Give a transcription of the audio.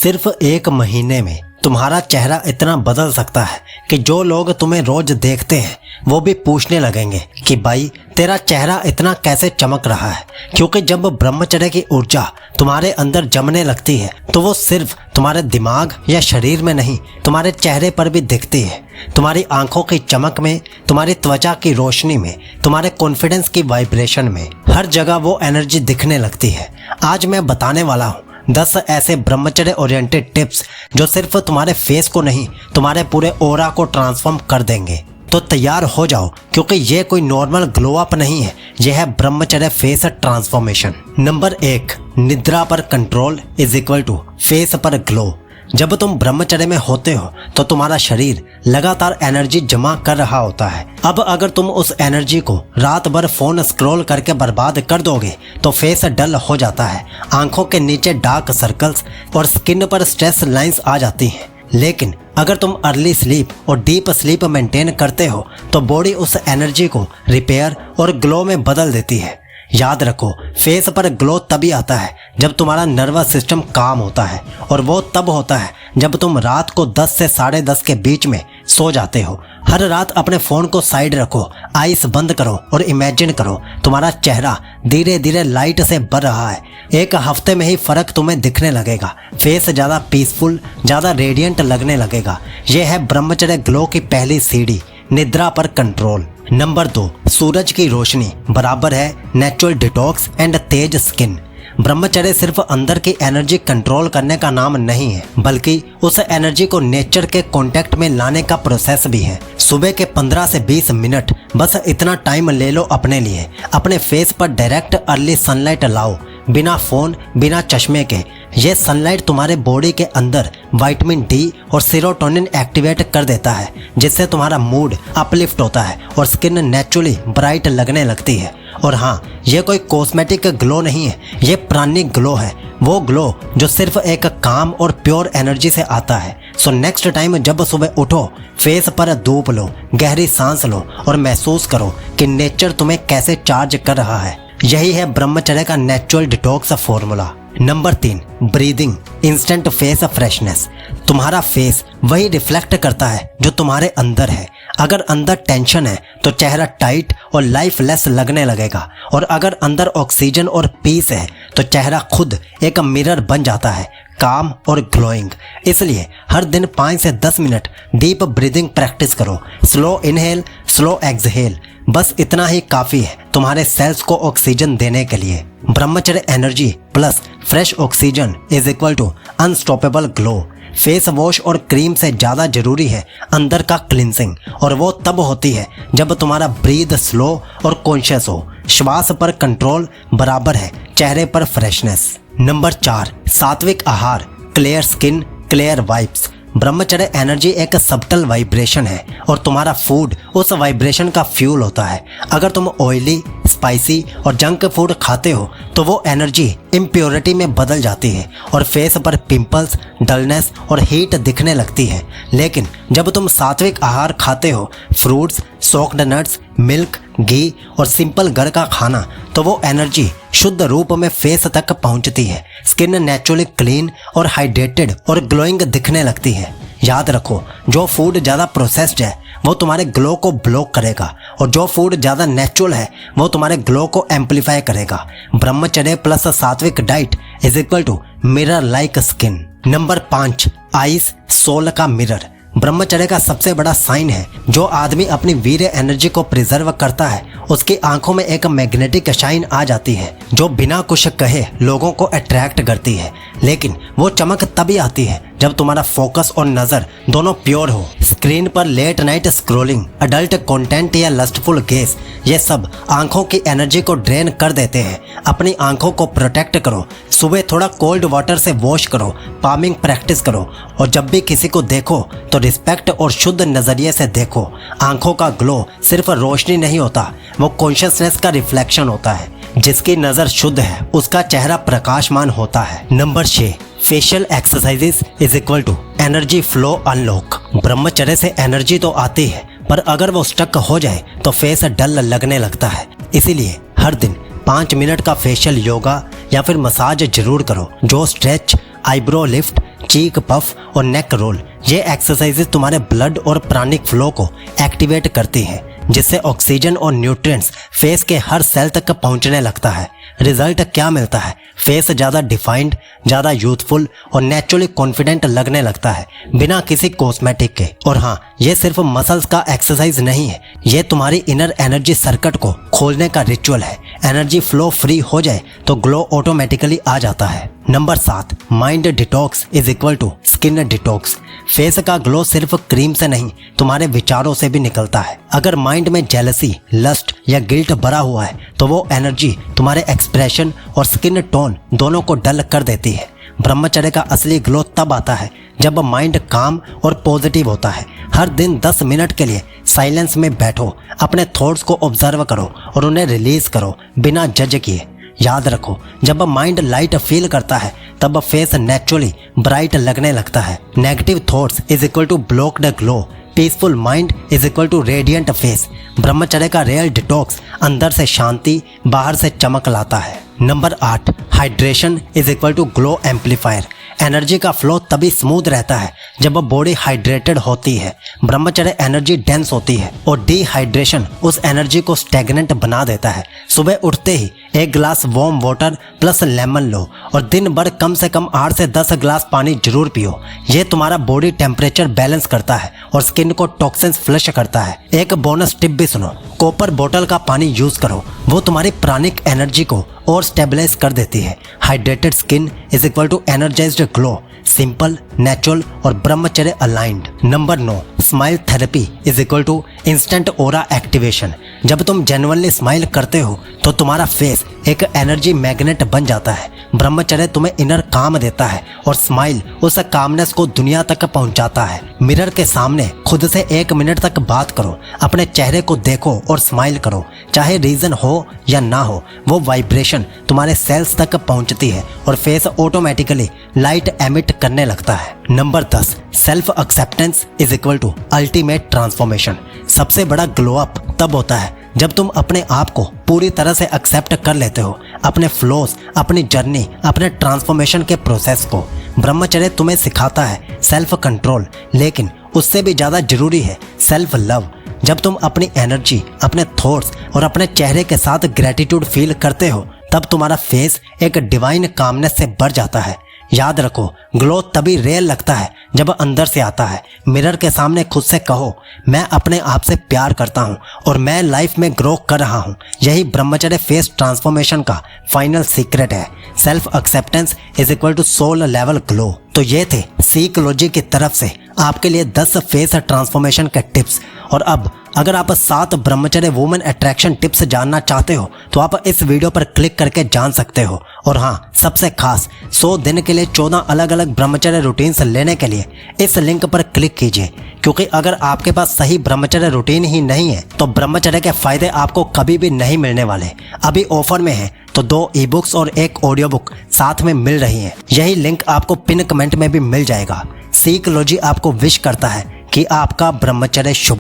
सिर्फ एक महीने में तुम्हारा चेहरा इतना बदल सकता है कि जो लोग तुम्हें रोज देखते हैं वो भी पूछने लगेंगे कि भाई तेरा चेहरा इतना कैसे चमक रहा है। क्योंकि जब ब्रह्मचर्य की ऊर्जा तुम्हारे अंदर जमने लगती है तो वो सिर्फ तुम्हारे दिमाग या शरीर में नहीं, तुम्हारे चेहरे पर भी दिखती है। तुम्हारी आंखों की चमक में, तुम्हारी त्वचा की रोशनी में, तुम्हारे कॉन्फिडेंस की वाइब्रेशन में, हर जगह वो एनर्जी दिखने लगती है। आज मैं बताने वाला हूँ 10 ऐसे ब्रह्मचर्य ओरिएंटेड टिप्स जो सिर्फ तुम्हारे फेस को नहीं, तुम्हारे पूरे ऑरा को ट्रांसफॉर्म कर देंगे। तो तैयार हो जाओ, क्योंकि ये कोई नॉर्मल ग्लो अप नहीं है, यह है ब्रह्मचर्य फेस ट्रांसफॉर्मेशन। नंबर 1, निद्रा पर control is equal to face पर ग्लो। जब तुम ब्रह्मचर्य में होते हो तो तुम्हारा शरीर लगातार एनर्जी जमा कर रहा होता है। अब अगर तुम उस एनर्जी को रात भर फोन स्क्रॉल करके बर्बाद कर दोगे तो फेस डल हो जाता है, आंखों के नीचे डार्क सर्कल्स और स्किन पर स्ट्रेस लाइंस आ जाती हैं। लेकिन अगर तुम अर्ली स्लीप और डीप स्लीप मेंटेन करते हो तो बॉडी उस एनर्जी को रिपेयर और ग्लो में बदल देती है। याद रखो, फेस पर ग्लो तभी आता है जब तुम्हारा नर्वस सिस्टम काम होता है, और वो तब होता है जब तुम रात को 10 से 10:30 के बीच में सो जाते हो। हर रात अपने फ़ोन को साइड रखो, आइस बंद करो और इमेजिन करो तुम्हारा चेहरा धीरे धीरे लाइट से भर रहा है। एक हफ्ते में ही फ़र्क तुम्हें दिखने लगेगा। फेस ज़्यादा पीसफुल, ज़्यादा रेडियंट लगने लगेगा। यह है ब्रह्मचर्य ग्लो की पहली सीढ़ी, निद्रा पर कंट्रोल। नंबर 2, सूरज की रोशनी बराबर है natural detox and Tej skin. ब्रह्मचर्य सिर्फ अंदर की एनर्जी कंट्रोल करने का नाम नहीं है, बल्कि उस एनर्जी को नेचर के कांटेक्ट में लाने का प्रोसेस भी है। सुबह के 15 से 20 मिनट बस इतना टाइम ले लो अपने लिए। अपने फेस पर डायरेक्ट अर्ली सनलाइट लाओ, बिना फोन, बिना चश्मे के। ये सनलाइट तुम्हारे बॉडी के अंदर विटामिन डी और सेरोटोनिन एक्टिवेट कर देता है, जिससे तुम्हारा मूड अपलिफ्ट होता है और स्किन नेचुरली ब्राइट लगने लगती है। और हाँ, ये कोई कॉस्मेटिक ग्लो नहीं है, ये प्राणिक ग्लो है, वो ग्लो जो सिर्फ एक काम और प्योर एनर्जी से आता है। सो नेक्स्ट टाइम जब सुबह उठो, फेस पर धूप लो, गहरी सांस लो और महसूस करो कि नेचर तुम्हें कैसे चार्ज कर रहा है। यही है ब्रह्मचर्य का natural detox formula. Number 3, breathing instant face freshness. तुम्हारा फेस वही रिफ्लेक्ट करता है जो तुम्हारे अंदर है। अगर अंदर टेंशन है तो चेहरा टाइट और लाइफलेस लगने लगेगा, और अगर अंदर ऑक्सीजन और पीस है तो चेहरा खुद एक मिरर बन जाता है, काम और ग्लोइंग। इसलिए हर दिन 5 से 10 मिनट डीप ब्रीदिंग प्रैक्टिस करो। स्लो इनहेल, स्लो एक्सहेल, बस इतना ही काफ़ी है तुम्हारे सेल्स को ऑक्सीजन देने के लिए। ब्रह्मचर्य energy plus fresh oxygen is equal to unstoppable glow. Face wash और क्रीम से ज़्यादा जरूरी है अंदर का क्लिनसिंग, और वो तब होती है जब तुम्हारा ब्रीद स्लो और कॉन्शियस हो। श्वास पर कंट्रोल बराबर है चेहरे पर फ्रेशनेस। नंबर 4, सात्विक आहार, क्लियर स्किन, क्लियर वाइब्स। ब्रह्मचर्य एनर्जी एक सबटल वाइब्रेशन है और तुम्हारा फूड उस वाइब्रेशन का फ्यूल होता है। अगर तुम ऑयली, स्पाइसी और जंक फूड खाते हो तो वो एनर्जी इम्प्योरिटी में बदल जाती है और फेस पर पिंपल्स, डलनेस और हीट दिखने लगती है। लेकिन जब तुम सात्विक आहार खाते हो, फ्रूट्स, सोक्ड नट्स, मिल्क, घी और सिंपल घर का खाना, तो वो एनर्जी शुद्ध रूप में फेस तक पहुंचती है। स्किन नेचुरली क्लीन और हाइड्रेटेड और ग्लोइंग दिखने लगती है। याद रखो, जो फूड ज़्यादा प्रोसेस्ड है वो तुम्हारे ग्लो को ब्लॉक करेगा, और जो फूड ज़्यादा नेचुरल है वो तुम्हारे ग्लो को एम्पलीफाई करेगा। ब्रह्मचर्य प्लस सात्विक diet is equal to mirror like skin. Number 5, eyes soul का मिरर। ब्रह्मचर्य का सबसे बड़ा साइन है। जो आदमी अपनी वीर्य एनर्जी को प्रिजर्व करता है उसकी आंखों में एक मैग्नेटिक शाइन आ जाती है जो बिना कुछ कहे लोगों को अट्रैक्ट करती है। लेकिन वो चमक तभी आती है जब तुम्हारा फोकस और नज़र दोनों प्योर हो। स्क्रीन पर late night scrolling, adult content या लस्टफुल गेस, ये सब आंखों की एनर्जी को ड्रेन कर देते हैं। अपनी आंखों को प्रोटेक्ट करो। सुबह थोड़ा कोल्ड वाटर से वॉश करो, पामिंग प्रैक्टिस करो, और जब भी किसी को देखो तो रिस्पेक्ट और शुद्ध नज़रिए से देखो। आंखों का ग्लो सिर्फ रोशनी नहीं होता, वो कॉन्शियसनेस का रिफ्लेक्शन होता है। जिसकी नज़र शुद्ध है उसका चेहरा प्रकाशमान होता है। Number 6, facial exercises is equal to energy flow unlock. ब्रह्मचर्य से एनर्जी तो आती है, पर अगर वो स्टक हो जाए तो फेस डल लगने लगता है। इसीलिए हर दिन 5 मिनट का फेशियल योगा या फिर मसाज जरूर करो, जो स्ट्रेच, आईब्रो लिफ्ट चीक पफ और नेक रोल। ये एक्सरसाइजेज तुम्हारे ब्लड और प्राणिक फ्लो को एक्टिवेट करती हैं, जिससे ऑक्सीजन और न्यूट्रिएंट्स फेस के हर सेल तक पहुंचने लगता है। रिजल्ट क्या मिलता है? फेस ज़्यादा डिफाइंड, ज़्यादा यूथफुल और नेचुरली कॉन्फिडेंट लगने लगता है, बिना किसी कॉस्मेटिक के। और हाँ, ये सिर्फ मसल्स का एक्सरसाइज नहीं है, ये तुम्हारी इनर एनर्जी सर्किट को खोलने का रिचुअल है। एनर्जी फ्लो फ्री हो जाए तो ग्लो ऑटोमेटिकली आ जाता है। Number 7, mind detox is equal to skin detox. Face का ग्लो सिर्फ क्रीम से नहीं, तुम्हारे विचारों से भी निकलता है। अगर माइंड में जेलसी, लस्ट या गिल्ट भरा हुआ है तो वो एनर्जी तुम्हारे एक्सप्रेशन और स्किन टोन दोनों को डल कर देती है। ब्रह्मचर्य का असली ग्लो तब आता है जब माइंड काम और पॉजिटिव होता है। हर दिन 10 मिनट के लिए साइलेंस में बैठो, अपने थॉट्स को ऑब्जर्व करो और उन्हें रिलीज करो बिना जज किए। याद रखो, जब माइंड लाइट फील करता है तब फेस नेचुरली ब्राइट लगने लगता है। Negative thoughts is equal to blocked glow, peaceful mind is equal to radiant face. ब्रह्मचर्य का रियल डिटॉक्स अंदर से शांति, बाहर से चमक लाता है। Number 8, hydration is equal to glow amplifier. Energy का फ्लो तभी स्मूथ रहता है जब बॉडी हाइड्रेटेड होती है। ब्रह्मचर्य एनर्जी डेंस होती है और डिहाइड्रेशन उस एनर्जी को स्टैग्नेंट बना देता है। सुबह उठते ही 1 गिलास वार्म वाटर प्लस लेमन लो और दिन भर कम से कम 8 से 10 गिलास पानी जरूर पियो। ये तुम्हारा बॉडी टेम्परेचर बैलेंस करता है और स्किन को टॉक्सिन्स फ्लश करता है। एक बोनस टिप भी सुनो, कॉपर बोतल का पानी यूज करो, वो तुम्हारी प्राणिक एनर्जी को और स्टेबलाइज कर देती है। Hydrated skin is equal to energized glow, simple, natural और ब्रह्मचर्य aligned. Number 9, smile therapy is equal to instant aura activation. जब तुम जेन्युइनली स्माइल करते हो तो तुम्हारा फेस एक एनर्जी मैग्नेट बन जाता है। ब्रह्मचर्य तुम्हें इनर काम देता है और स्माइल उस कामनेस को दुनिया तक पहुंचाता है। मिरर के सामने खुद से 1 मिनट तक बात करो, अपने चेहरे को देखो और स्माइल करो। चाहे रीजन हो या ना हो, वो वाइब्रेशन तुम्हारे सेल्स तक पहुंचती है और फेस ऑटोमेटिकली लाइट एमिट करने लगता है। Number 10, self acceptance is equal to ultimate transformation. सबसे बड़ा ग्लो अप तब होता है जब तुम अपने आप को पूरी तरह से एक्सेप्ट कर लेते हो, अपने फ्लोज, अपनी जर्नी, अपने ट्रांसफॉर्मेशन के प्रोसेस को। ब्रह्मचर्य तुम्हें सिखाता है सेल्फ कंट्रोल, लेकिन उससे भी ज़्यादा जरूरी है सेल्फ लव। जब तुम अपनी एनर्जी, अपने थॉट्स और अपने चेहरे के साथ ग्रेटिट्यूड फील करते हो तब तुम्हारा फेस एक डिवाइन कामनेस से भर जाता है। याद रखो, ग्लो तभी रियल लगता है जब अंदर से आता है। मिरर के सामने खुद से कहो, मैं अपने आप से प्यार करता हूँ और मैं लाइफ में ग्रो कर रहा हूँ। यही ब्रह्मचर्य फेस ट्रांसफॉर्मेशन का फाइनल सीक्रेट है। Self acceptance is equal to soul level glow. तो ये थे सीकलॉजी की तरफ से आपके लिए 10 फेस ट्रांसफॉर्मेशन के टिप्स। और अब अगर आप 7 ब्रह्मचर्य वुमेन अट्रैक्शन टिप्स जानना चाहते हो तो आप इस वीडियो पर क्लिक करके जान सकते हो। और हाँ, सबसे खास 100 दिन के लिए 14 अलग अलग ब्रह्मचर्य रूटीन्स लेने के लिए इस लिंक पर क्लिक कीजिए, क्योंकि अगर आपके पास सही ब्रह्मचर्य रूटीन ही नहीं है तो ब्रह्मचर्य के फायदे आपको कभी भी नहीं मिलने वाले। अभी ऑफर में है तो 2 ई-बुक्स और 1 ऑडियो बुक साथ में मिल रही है। यही लिंक आपको पिन कमेंट में भी मिल जाएगा। सीकलॉजी आपको विश करता है कि आपका ब्रह्मचर्य शुभ